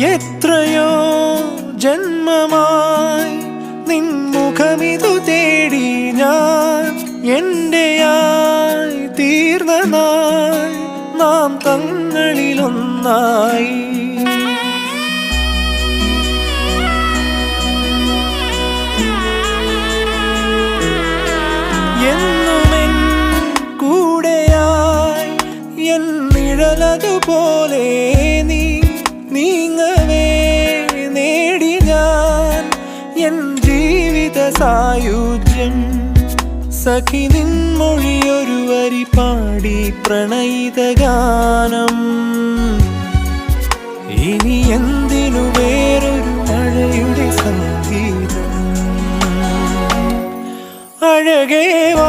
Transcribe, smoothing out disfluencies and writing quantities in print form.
എത്രയോ ജന്മമായി നിൻമുഖമിതു തേടി ഞാൻ എന്റെയായി തീർന്ന നാൾ നാം തങ്ങളിലൊന്നായി. എന്നുമെൻ കൂടെയായി എൻ നിഴലതുപോലെ നീ നീങ്ങവേ നേടി ഞാൻ എൻ ജീവിത സായുജ്യം. സഖി നിൻമൊഴിയൊരു വരി പാടി പ്രണയിത ഗാനം. ഇനി എന്തിനു വേറൊരു മഴയുടെ സംഗീതം. അഴകേ വാ